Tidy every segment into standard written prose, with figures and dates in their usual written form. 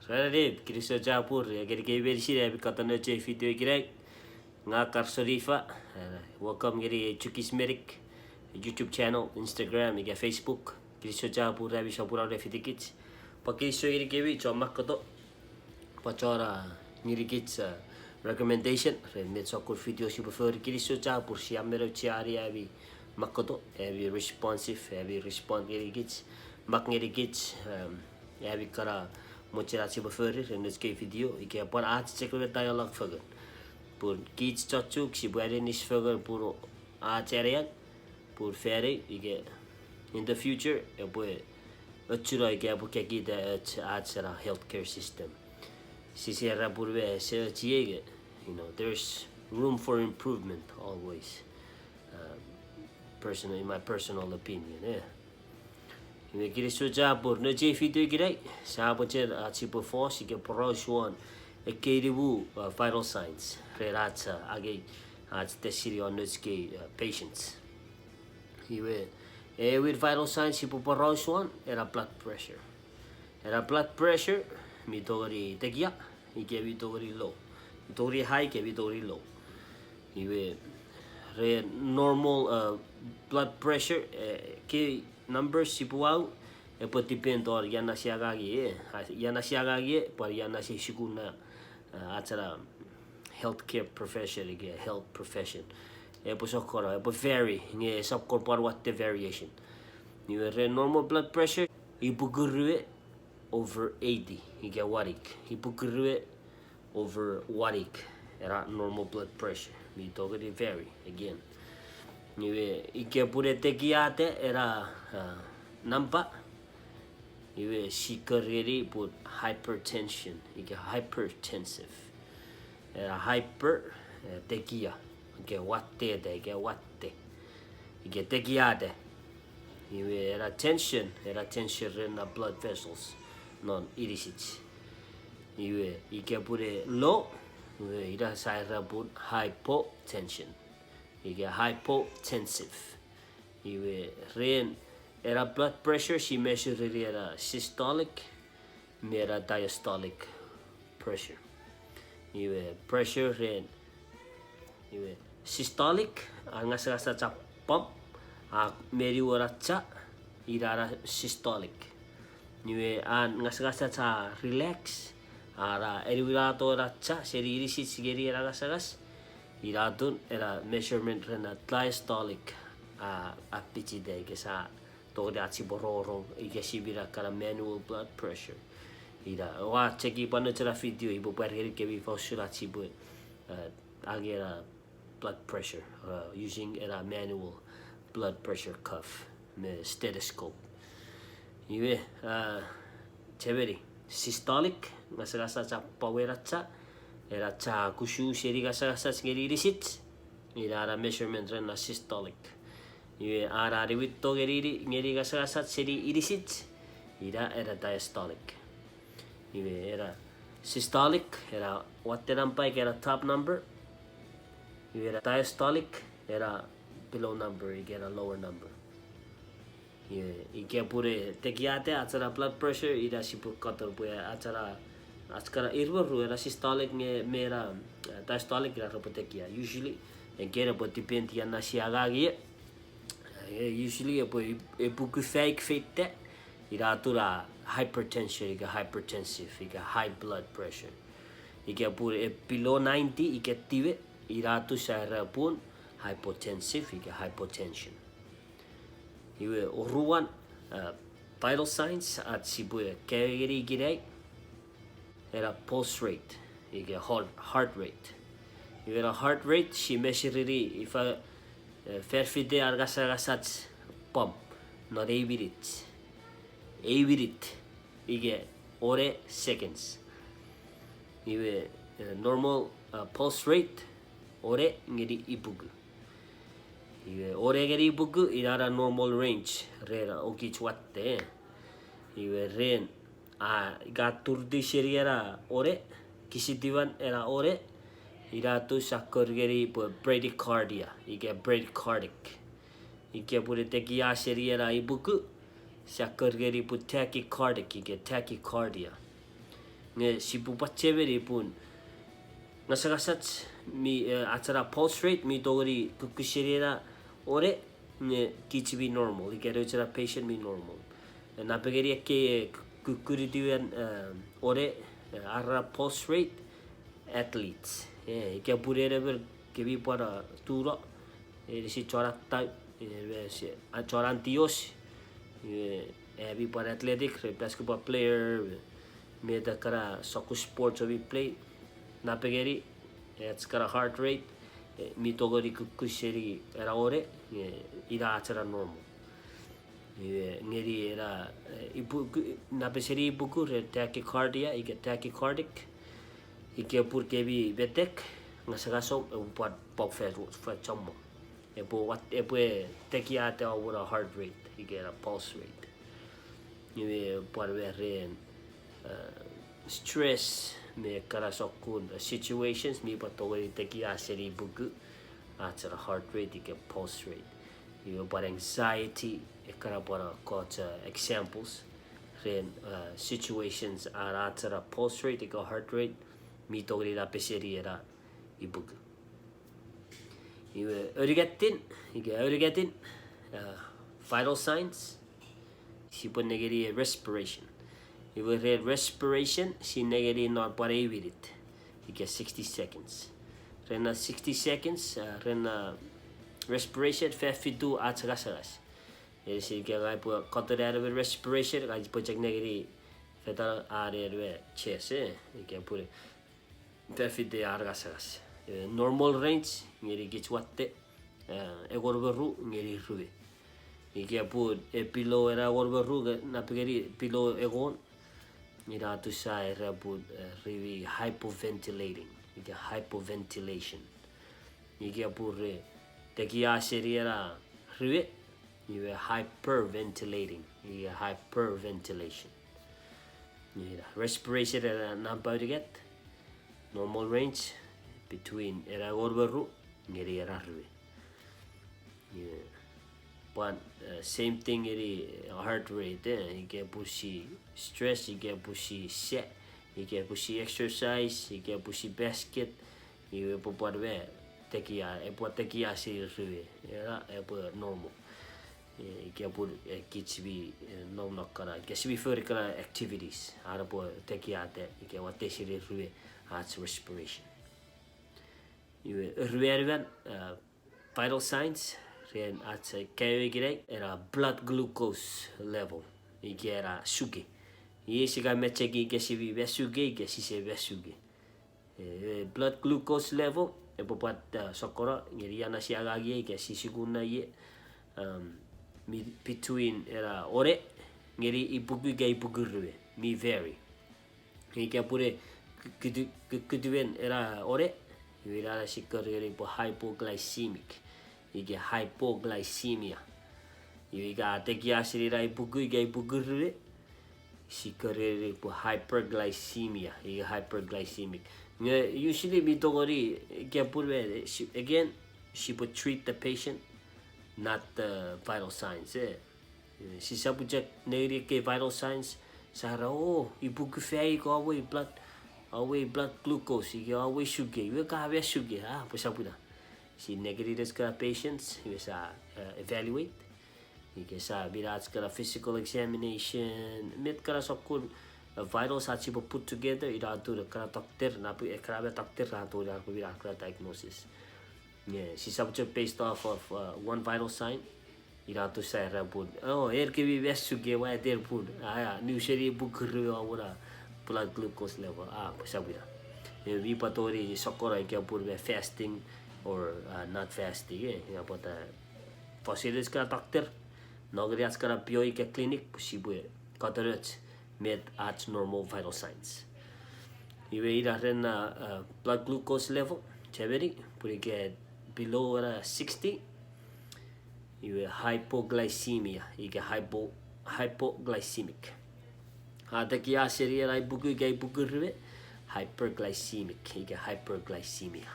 Rarip, Kristo Japur, Geri Versi, Katana video Greg, Nakar Sorifa, welcome Geri Chukis Merik, YouTube channel, Instagram, Facebook, Kristo Japur, Ravi Shapura Refitikits, Pakiso Irikevi, Chomakoto, Pachora, Nirikits recommendation, Metsokur video, she preferred Kristo Japur, Siamero Chiari, Avi Makoto, heavy responsive, heavy respond Irikits, Maknirikits, Avi Kara. Mochirachi preferred in this video. You can put art check with dialogue figure. Put kich Chuuk, she wear in this figure, put art area, put ferry. You get in the future, a boy, a chura, get the arts healthcare system. Sisera Burwe, you know, there's room for improvement always. Personally, in my personal opinion, yeah. Kristo Japur, no video gray, Saboter at Sipwe, she get porous one, ekewe vital signs, Rerata, again, at the city on Nouch patients. With vital signs, porous one, era blood pressure. Era blood pressure, Midori Tegia, he gave it very low. Midori high, gave it very low. Normal blood pressure, numbers sipuau put depend on yana siagagi but yana shikuna atara healthcare profession health profession eposokora but vary nge subcorpor what the variation you normal blood pressure ipugurue over 80 you get warik ipugurue over warik era normal blood pressure we talk it vary again ike pure tekiate era nampa iwe shikariri put hypertension ike hypertensive era hyper tekia ike watte de ike watte ike tekiate iwe era tension in the blood vessels non irisit iwe ike pure low iwe ira saira put hypotension. You get hypotensive. You rain era blood pressure. She measures era systolic, mera diastolic pressure. You pressure rain. You systolic. Angasasa cha pump. Meri waracha irara systolic. You angasasa cha relax. Ara eriwirato racha seri irisi sigeri era gasagas. Iradun era measurement rena diastolic apitide gesa togde achi bororo igesibira kala manual blood pressure ira wa cheki panochara video ibo pareri ke vi Fosun chibu agera blood pressure using era manual blood pressure cuff me stethoscope iwe cheveri systolic masagasa cha poweracha era cha kushu seri gasa ngeri risit ira measurement rena systolic ye ara rivito ngeri gasa seri irisit ira era diastolic ye era systolic era what the number era top number ye era diastolic era below number you get a lower number ye ike pure tekiate achara blood pressure ira sipu kator pue achara Askara irwaru era systolic mera diastolic era ropotekia usually engera but depend yana siagagi usually epuku fake fete iratura hypertension iga hypertensive iga high blood pressure iga pure below 90 iga tive iratu sara pun hypotensive iga hypotension iwe oruan vital signs at sipwe keri girei era pulse rate, you get heart rate. You get a heart rate, she measure if a ferfide argasat pump, not avirit. Avirit, you get ore seconds. You get normal pulse rate, ore ngeri ipugu. You get ore ngeri ipugu, irara normal range, rera okich watte. You get rain. Gaturdi seriera ore kisitivan era ore iratu sakorgeri bradycardia ike bradycardic ike pure tekia seriera ibuku sakorgeri pu tachycardic ike tachycardia nge sipu pacheveri pun ngasakasat mi acara pulse rate mi togori kukusherera ore nge kich be normal ikero acara patient be normal na pegeri ke kukuridian ore ara pulse rate athletes ike purere ber kebi para tura si choratta chorantios be para athletic basketball player me da kara soccer sports we play na pegeri it's got a heart rate mi togori kukusheri era ore ira acara normal ngeri era ibu na peseri ibuku tachycardia ike tachycardic ike pur kebi betek ngasagaso upad pok fa chommo epwe tekiate over a heart rate ike era pulse rate ni par ver stress me karasokun situations mi patogori tekia seri buku at a heart rate ike pulse rate you about anxiety kara para got examples then situations are at a pulse rate ike heart rate mi togori la peseri era ibuku you origatin vital signs sipun negeri respiration. You will read respiration, Sinei not pare virit. You get 60 seconds. Rena 60 seconds, rena respiration, fefitu atsagas. Yes, you get like cut out of respiration, I put check negeri feta are chess, you can put it fefitu argasagas. Normal range, you get what the egorberu, you ruby. You can put a pillow and a gorberu, napigeri pillow egon. Ira to say about really hypoventilating. You get hypoventilation. You get pure tekia seriera rive. You are hyperventilating. You get hyperventilation. Respiration era number to get normal range between era gorberu ngeri era rive. But same thing iri heart rate you get pushy stress, you get pushy set, you get pushy exercise, you get pushy basket, you put tekia tekia si rive era normal you get put kich be no kara get be for kara activities ara po tekia te you get what they si rive that's respiration you rive vital signs then at kayo era blood glucose level era suge yes ga mechegi ke si be suge ke si se suge blood glucose level popat sokora ngeriana si agagi ke si siguna ye between era ore ngeri ipugu ga ipugurwe mi vary ke pure kuduven era ore ira si korere po hypoglycemic you get hypoglycemia. You got the gasira ibugu she correct hyperglycemia. You hyperglycemic. Usually we don't get put again she would treat the patient, not the vital signs. She subject negative vital signs. Sara ibugu fay go away blood glucose, you always sugar. You got sugar, pusapuda. Si negative patients, you evaluate. You can physical examination. Mit kara sokun vitals hat put together. Ira to the kara doctor na pu ekrabe doctor na to the kara diagnosis. Yeah, si subject based off of one vital sign. Ira to say rabud. Oh, here can be best to get why there put. New sheri bukuru or blood glucose level. Pusabida. We patori sokora ikapur fasting. Or not fasting, but facilities ka doctor, nogrias ka bioi ka clinic, sipwe, katarets, met at normal vital signs. You ira ren blood glucose level, chaveri, put get below 60. You hypoglycemia, you get hypoglycemic. Hatakia seria I bugu gay bugu hyperglycemic, you get hyperglycemia.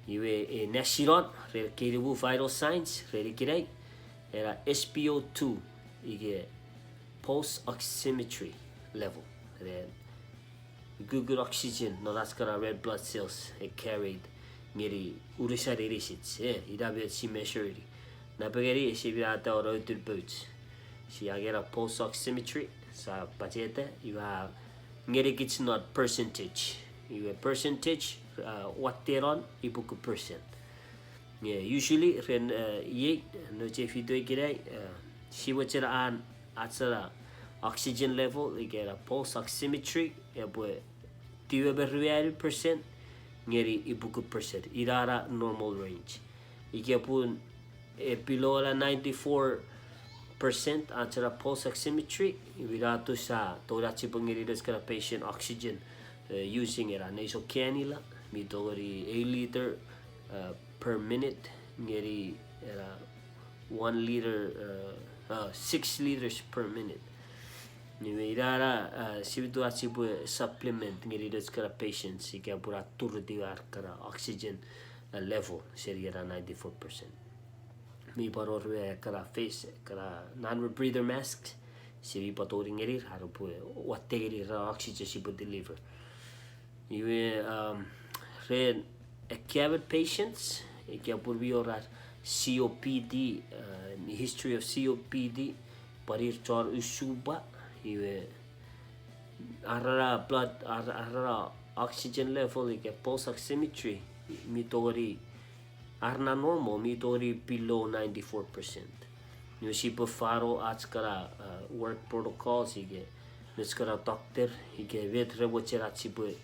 You a national kiribu vital signs ready kirai era SpO2 you get pulse oximetry level then good oxygen no that's kara red blood cells it carried ngeri urisari risits ida bet si measure na pagari si birata oro tul boots si agera pulse oximetry sa pachete you have ngeri it's not percentage you a percentage what they're on ibuku percent usually ren ye no che fito ikire si wachera an atsara oxygen level you get a pulse oximetry epwe tiwe percent ngeri ibuku percent irara normal range ikepun below la 94% atsara pulse oximetry virato sa torachi pangeri deskara patient oxygen using era nasal cannula mitogari 8 liter per minute ngeri era 1 liter 6 liters per minute Nimeirara sivitu atsibu supplement ngeri deskara patients ike pura turdivar kara oxygen level seriera 94%. Mi parorwe kara face kara non-breather masks sivi patori ngeri harupu wategeri ra oxygen sibu deliver. Iwe ren ekewe patients ike purvi orar COPD history of COPD parir chor usuba iwe arara blood arara oxygen level ike pulse oximetry mitori arna normal mitori below 94%. You see faro atskara work protocols ike neskara doctor ike vetre bochera chibu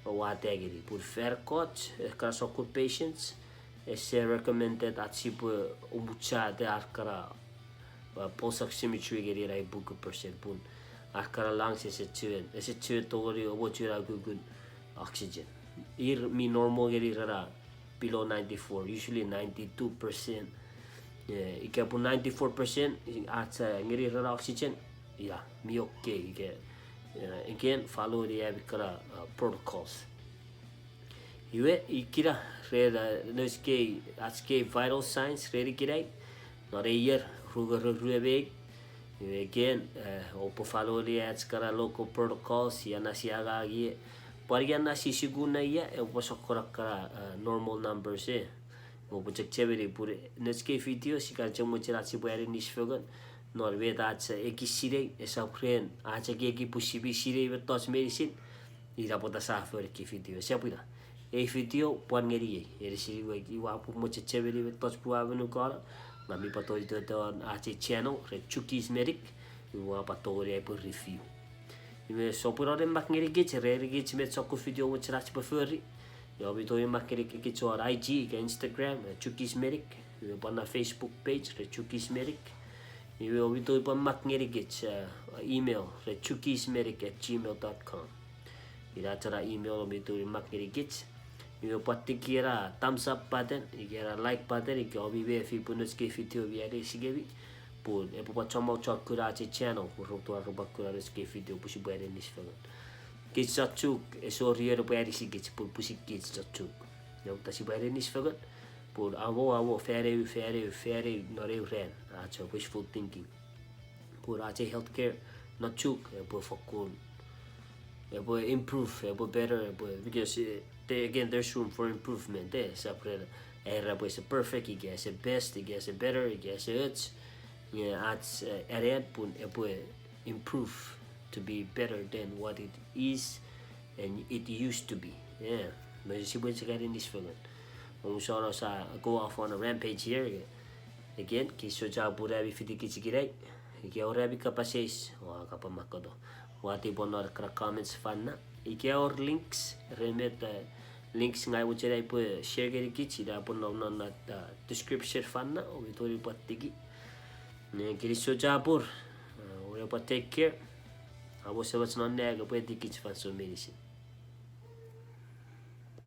wategeri pur fair coach kara sokur patients is recommended at chibu umucha de arkara pulse oximetry geri rai buku percent pun arkara lungs is a tuen tori obochira good oxygen ir mi normal geri rara below 94 usually 92% ikapu 94% at ngeri rara oxygen mi okay again follow the abikara protocols iwe ikira reda noske atske vital signs redi kirai not a year ruga again opo follow the atskara local protocols yana siaga gi pariana sisiguna ya opo sokora kara normal numbers opo chekcheberi pure noske video sikanche mochira sipwe nisfogan Norway that's ekis Sinei esa kren acha ki pusibi Sinei betos meinisin ira pota safer ki video siapira video pon ngeri si wa pu moche cheveri betos puavenu kara ngami patori to acha channel re Chuuk's medic wa patori ai review ime sopura de makngeri ki re ki met sokku video mo chira si peferi yo bito makngeri ki chor IG Instagram Chuuk's medic pona Facebook page re Chuuk's medic You will be doing email chuukismedic@gmail.com. Ira email me to maknirigit. You will put the thumbs up button, you get a like button, you can be if you put no video via the Sigavi. Put a pochomo chokurachi channel, who wrote to a robakura video push by the Nishfell. Kids are Chuuk, a so real by the gets put pussy kids are Chuuk. No, does he by the Nishfell? Put awo fairy not a ran acha wishful thinking put acha healthcare not Chuuk epwe Fosun epwe improve epwe better because again there's room for improvement separate era pues perfect it gets a best it gets a better it gets a hurts at Anean pun epwe improve to be better than what it is and it used to be but si buat sekali this film Umsoro sa go off on a rampage here again kiso jabura bi fiti kichigirai ike orabi kapases wa kapamakodo wati bonor kra comments fanna ike or links remet links ngai wuchera pu share geri kichi da pon na description fanna o vitori patigi ne kiso jabur we take care abo sebas non nega pu dikich fan so meinisin